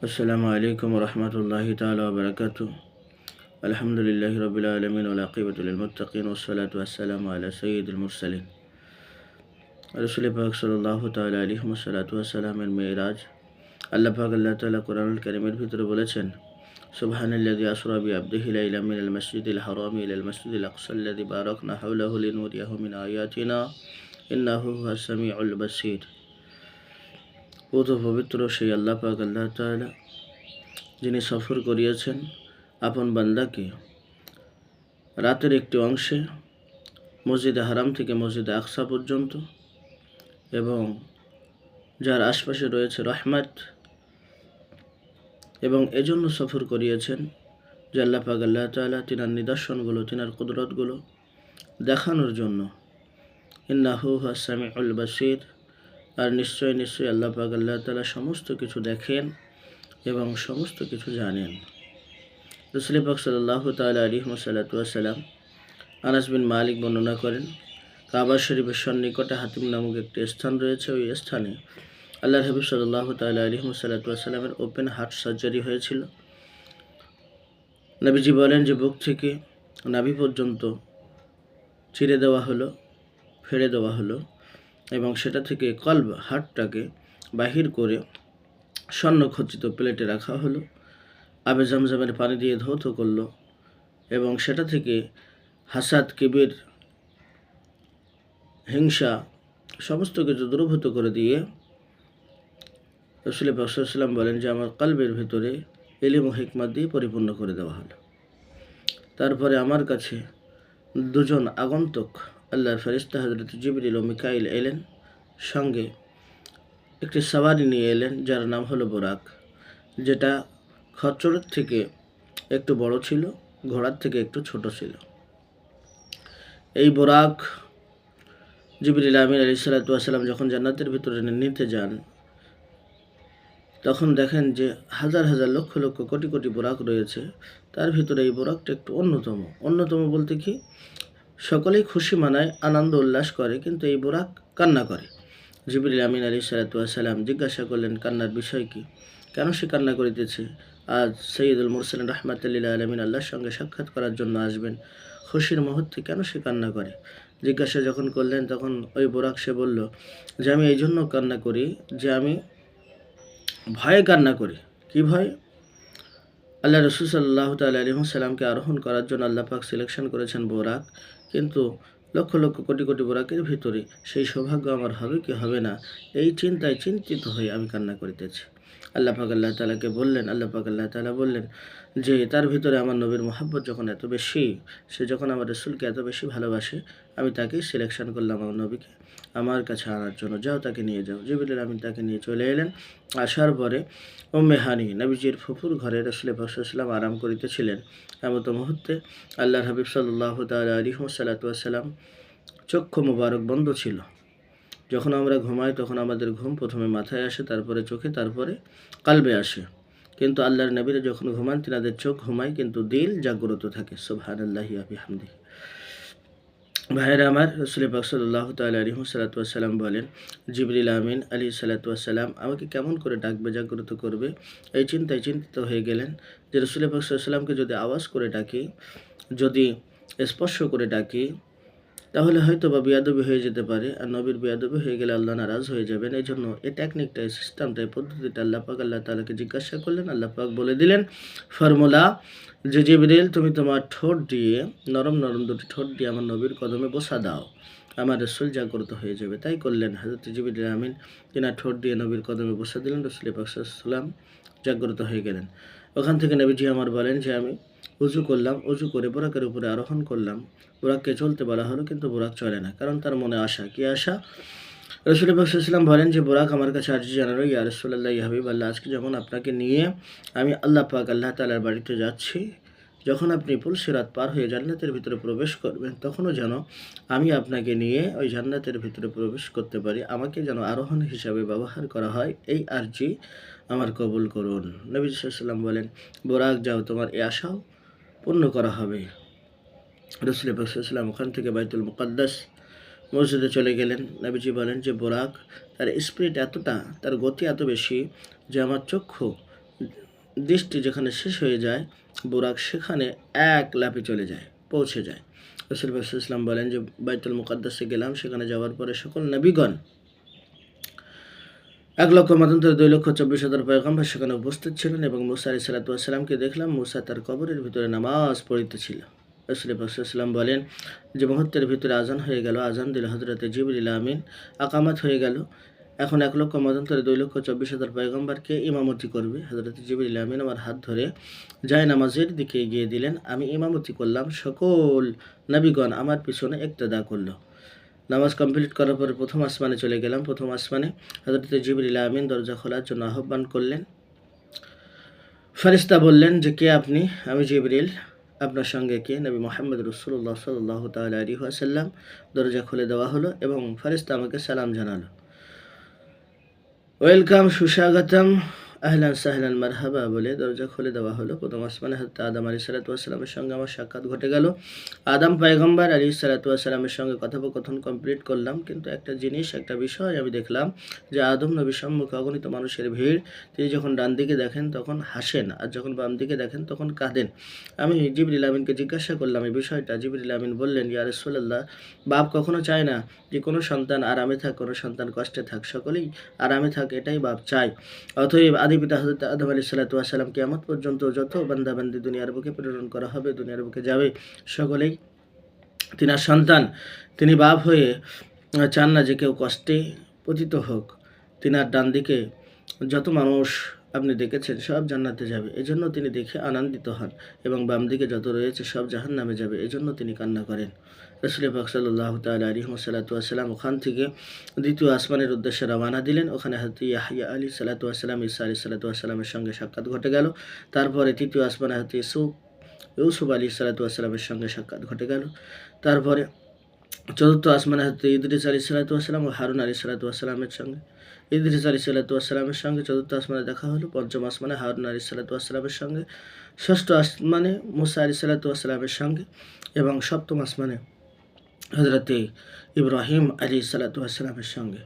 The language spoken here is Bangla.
আসসালামু আলাইকুম রহমতুল্লাহি তাআলা ওয়া বারাকাতুহু। আলহামদুলিল্লাহি রাব্বিল আলামিন ওয়া আকিবাতুল লিল মুত্তাকিন ওয়াসসালাতু ওয়াসসালামু আলা সাইয়্যিদিল মুরসালিন রাসূল পাক সাল্লাল্লাহু তাআলা আলাইহি ওয়াসাল্লাতু ওয়াসসালামের মেরাজ। আল্লাহ পাক আল্লাহ তাআলা কোরআনুল কারীমের ভিতরে বলেছেন, সুবহানাল্লাযী আসরা বিআবদিহি লাইলাম মিনাল মাসজিদিল হারামি ইলাল মাসজিদিল আকসাল্লাযী বারাকনা হাওলাহু লিনুরিয়াহু মিন আয়াতিনা ইন্নাহু হুয়াস সামিউল বাসীর। পূত পবিত্র সেই আল্লাহ পাক আল্লাহ তাআলা যিনি সফর করিয়েছেন আপন বান্দাকে রাতের একটি অংশে মসজিদে হারাম থেকে মসজিদে আকসা পর্যন্ত, এবং যার আশপাশে রয়েছে রহমত, এবং এজন্য সফর করিয়েছেন যে আল্লাহ পাক আল্লাহ তাআলা তিনার নিদর্শনগুলো, তিনার কুদরতগুলো দেখানোর জন্য। ইন্নাহু হুয়াস সামিউল বাসীর, আর নিশ্চয় নিশ্চয় আল্লাহ পাক আল্লাহ তাআলা সমস্ত কিছু দেখেন এবং সমস্ত কিছু জানেন। রাসূল পাক সাল্লাল্লাহু তাআলা আলাইহি ওয়াসাল্লাম আনাস বিন মালিক বর্ণনা করেন, কাবা শরীফের সন্নিকটে হাতিম নামক একটি স্থান রয়েছে। ওই স্থানে আল্লাহর হাবিব সাল্লাল্লাহু তাআলা আলাইহি ওয়াসাল্লামের ওপেন হার্ট সার্জারি হয়েছিল। নবীজি বলেন যে বুক থেকে নাভি পর্যন্ত চিরে দেওয়া হলো, ফেড়ে দেওয়া হলো, এবং সেটা থেকে কলব হার্টটাকে বাহির করে স্বর্ণখচিত প্লেটে রাখা হলো। আবে জামজামের পানি দিয়ে ধৌত করলো, এবং সেটা থেকে হাসাদ, কিবির, হিংসা সমস্ত কিছু দূরীভূত করে দিয়ে রাসূল পাক সাল্লাল্লাহু আলাইহি ওয়াসাল্লাম বলেন যে আমার কলবের ভিতরে ইলম ও হিকমত দিয়ে পরিপূর্ণ করে দেওয়া হলো। তারপরে আমার কাছে দুজন আগন্তুক আল্লাহর ফেরেশতা হযরত জিবরিল ও মিকাইল এলেন, সঙ্গে একটি সাওয়ারি নিয়ে এলেন যার নাম হলো বুরাক, যেটা খচ্চরের থেকে একটু বড় ছিল, ঘোড়ার থেকে একটু ছোট ছিল। এই বুরাক জিবরিল আমিন আলাইহিস সালাতু ওয়াস সালাম যখন জান্নাতের ভিতরে নিতে যান, তখন দেখেন যে হাজার হাজার লক্ষ লক্ষ কোটি কোটি বুরাক রয়েছে। তার ভিতরে এই বুরাকটা একটু অন্যতম বলতে কি, সকলেই খুশি মানায়, আনন্দ উল্লাস করে, কিন্তু এই বুরাক কান্না করে। জিবরিল আমিন আলাইহিস সালাতু ওয়াস সালাম জিজ্ঞাসা করলেন কান্নার বিষয় কি, কেন সে কান্না করিতেছে? আজ সাইয়্যিদুল মুরসালিন রাহমাতুল লিল আলামিন আল্লাহর সঙ্গে সাক্ষাৎ করার জন্য আসবেন, খুশির মুহূর্তে কেন সে কান্না করে? জিজ্ঞাসা যখন করলেন তখন ওই বুরাক সে বলল যে আমি এই জন্য কান্না করি যে আমি ভয়ে কান্না করি। কি ভয়? আল্লাহ রাসূল সাল্লাল্লাহু তাআলা আলাইহি ওয়াসাল্লামকে আরোহণ করার জন্য আল্লাহ পাক সিলেকশন করেছেন বুরাক, কিন্তু লক্ষ লক্ষ কোটি কোটি বুরাকের ভিতরে সেই সৌভাগ্য আমার হবে কি হবে না, এই চিন্তায় চিন্তিত হয়ে আমি কান্না করিতেছি। আল্লাহ পাক আল্লাহ তাআলাকে বললেন, আল্লাহ পাক আল্লাহ তাআলা বললেন যে তার ভিতরে আমার নবীর মহব্বত যখন এত বেশি, সে যখন আমার রাসূলকে এত বেশি ভালোবাসে, আমি তাকেই সিলেকশন করলাম আমার নবীকে আমার কাছে আনার জন্য। যাও, তাকে নিয়ে যাও। জিবরিল আমিন তাকে নিয়ে চলে এলেন। আসার পরে উম্মে হানি নবীজির ফুফুর ঘরে রাসূল পাক সাল্লাল্লাহু আলাইহি ওয়াসাল্লাম আরাম করিতেছিলেন। এমত মুহূর্তে আল্লাহর হাবিব সাল্লাল্লাহু তাআলা আলাইহি ওয়াসাল্লাম চক্ষু মোবারক বন্ধ ছিল। যখন আমরা ঘুমাই তখন আমাদের ঘুম প্রথমে মাথায় আসে, তারপরে চোখে, তারপরে কালবে আসে। কিন্তু আল্লাহর নবীরা যখন ঘুমান তিনাদের চোখ ঘুমায় কিন্তু দিল জাগ্রত থাকে। সুবহানাল্লাহি ওয়া বিহামদিহি। ভাইয়েরা আমার, রাসূল পাক সাল্লাল্লাহু তাআলা আলাইহি ওয়াসাল্লাম বলেন, জিবরিল আমিন আলাইহিস সালাতু ওয়াস সালাম আমাকে কেমন করে ডাকবে, জাগ্রত করবে, এই চিন্তায় চিন্তিত হয়ে গেলেন যে রাসূল পাক সাল্লাল্লাহু আলাইহি ওয়াসাল্লামকে যদি আওয়াজ করে ডাকি, যদি স্পর্শ করে ডাকি, তাহলে হয়তো বা বেয়াদবি হয়ে যেতে পারে, আর নবীর বেয়াদবি হয়ে গেলে আল্লাহ নারাজ হয়ে যাবেন। এই জন্য এই টেকনিকটা, এই সিস্টেমটা, এই পদ্ধতিটা আল্লাহ পাক আল্লাহ তাআলাকে জিজ্ঞাসা করলেন। আল্লাহ পাক বলে দিলেন ফর্মুলা যে জিবরিল তুমি তোমার ঠোঁট দিয়ে, নরম নরম দুটি ঠোঁট দিয়ে আমার নবীর কদমে বসা দাও, আমার রাসূল জাগ্রত হয়ে যাবে। তাই করলেন হযরত জিবরিল আমিন, তিনার ঠোঁট দিয়ে নবীর কদমে বসা দিলেন। রাসূল পাক সাল্লাল্লাহু আলাইহি ওয়াসাল্লাম জাগ্রত হয়ে গেলেন। ওখান থেকে নবীজি আমার বলেন যে আমি উজু করলাম, উজু করে বুরাকের উপরে আরোহণ করলাম। বুরাককে চলতে বলা হলো, কিন্তু বুরাক চলে না, কারণ তার মনে আশা। কি আশা? রাসূল পাক সাল্লাল্লাহু আলাইহি ওয়াসাল্লাম বলেন যে বুরাক আমার কাছে আরজি জানালো, ইয়া রাসূলুল্লাহ, ইয়া হাবিবাল্লাহ, আজকে যখন আপনাকে নিয়ে আমি আল্লাহ পাক আল্লাহ তাআলার বাড়িতে যাচ্ছি, যখন আপনি পুলসিরাত পার হয়ে জান্নাতের ভিতরে প্রবেশ করবেন, তখনও যেন আমি আপনাকে নিয়ে ওই জান্নাতের ভিতরে প্রবেশ করতে পারি, আমাকে যেন আরোহণ হিসাবে ব্যবহার করা হয়, এই আরজি আমার কবুল করুন। নবী সাল্লাল্লাহু আলাইহি ওয়াসাল্লাম বলেন, বুরাক যাও, তোমার এই আশাও পূর্ণ করা হবে। রাসূল পাক সাল্লাল্লাহু আলাইহি ওয়াসাল্লাম ওখান থেকে বাইতুল মুকাদ্দাস মসজিদে চলে গেলেন। নবীজি বলেন যে বুরাক, তার স্পিড এতটা, তার গতি এত বেশি যে আমার চক্ষু দৃষ্টি যেখানে শেষ হয়ে যায়, বুরাক সেখানে এক লাফে চলে যায়, পৌঁছে যায়। রাসূল পাক সাল্লাল্লাহু আলাইহি ওয়াসাল্লাম বলেন যে বাইতুল মুকাদ্দাসে গেলাম, সেখানে যাওয়ার পরে সকল নবীগণ 1,00,000 মতান্তরে 2,24,000 পয়গম্বর সেখানে উপস্থিত ছিলেন এবং মুসা আলাইহিস সালাতু ওয়াস সালামকে দেখলাম, মুসা তার কবরের ভিতরে নামাজ পড়িতেছিল। রাসূল পাক সাল্লাল্লাহু আলাইহি ওয়াসাল্লাম বলেন যে মুহূর্তের ভিতরে আজান হয়ে গেল, আজান দিল হযরতে জিবরিল আমিন, আকামাত হয়ে গেল। এখন 1,00,000 মতান্তরে 2,24,000 পয়গম্বরকে ইমামতি করবে। হযরত জিবরিল আমিন আমার হাত ধরে জায়নামাজের দিকে এগিয়ে দিলেন, আমি ইমামতি করলাম, সকল নবীগণ আমার পিছনে ইক্তেদা করল। নামাজ কমপ্লিট করার পরে প্রথম আসমানে চলে গেলাম। প্রথম আসমানে হযরত জিবরিল আমিন দরজা খোলার জন্য আহ্বান করলেন। ফেরেশতা বললেন যে কে আপনি? আমি জিবরিল। আপনার সঙ্গে কে? নবী মুহাম্মদ রাসূলুল্লাহ সাল্লাল্লাহু তাআলা আলাইহি ওয়াসাল্লাম। দরজা খুলে দেওয়া হলো এবং ফেরেশতা আমাকে সালাম জানালো। ওয়েলকাম, সুস্বাগতম, আহলান সাহলান মারহাবা বলে দরজা খুলে দেওয়া হলো। প্রথম আসমানে হযরত আদম আলাইহিস সালাতু ওয়াস সালামের সঙ্গে আমার সাক্ষাৎ ঘটে গেল। আদম পয়গম্বর আলাইহিস সালাতু ওয়াস সালামের সঙ্গে কথোপকথন কমপ্লিট করলাম, কিন্তু একটা জিনিস, একটা বিষয় আমি দেখলাম যে আদম নবীর সম্মুখে অগণিত মানুষের ভিড়। তিনি যখন ডান দিকে দেখেন তখন হাসেন, আর যখন বাম দিকে দেখেন তখন কাঁদেন। আমি জিবরিল আমিনকে জিজ্ঞাসা করলাম এই বিষয়টা। জিবরিল আমিন বললেন, ইয়া রাসূলুল্লাহ, বাপ কখনো চায় না যে কোনো সন্তান আরামে থাক, কোনো সন্তান কষ্টে থাক, সকলেই আরামে থাক, এটাই বাপ চায়। অতএব আদি পিতা হযরত আদম আলাইহিস সালাতু ওয়াস সালাম কিয়ামত পর্যন্ত যত বান্দা-বান্দি দুনিয়ার বুকে প্রেরণ করা হবে, দুনিয়ার বুকে যাবে, সকলেই তিনার সন্তান। তিনি বাপ হয়ে চান না যে কেউ কষ্টে পতিত হোক। তিনার ডান দিকে যত মানুষ আপনি দেখেছেন সব জান্নাতে যাবে, এজন্য তিনি দেখে আনন্দিত হন, এবং বাম দিকে যত রয়েছে সব জাহান্নামে যাবে, এজন্য তিনি কান্না করেন। রাসূল পাক সাল্লাল্লাহু তাআলা আলাইহি ওয়াসাল্লাম ওখান থেকে দ্বিতীয় আসমানের উদ্দেশ্যে রওনা দিলেন। ওখানে হযরত ইয়াহইয়া আলাইহিস সালাতু ওয়াস সালাম, ঈসা আলাইহিস সালাতু ওয়াস সালামের সঙ্গে সাক্ষাৎ ঘটে গেল। তারপরে তৃতীয় আসমানে হযরত ইউসুফ আলাইহিস সালাতু ওয়াস সালামের সঙ্গে সাক্ষাৎ ঘটে গেল। তারপরে চতুর্থ আসমানে হযরত ইদ্রিস আলাইহিস সালাতু ওয়াস সালাম ও হারুন আলাইহিস সালাতু ওয়াস সালামের সঙ্গে, ইদ্রিস আলাইহিস সালাতু ওয়াস সালামের সঙ্গে চতুর্থ আসমানে দেখা হলো। পঞ্চম আসমানে হারুন আলাইহিস সালাতু ওয়াস সালামের সঙ্গে, ষষ্ঠ আসমানে মুসা আলাইহিস সালাতু ওয়াস সালামের সঙ্গে, এবং সপ্তম আসমানে হযরতে ইব্রাহিম আলাইহিস সালাতু ওয়াস সালামের সঙ্গে।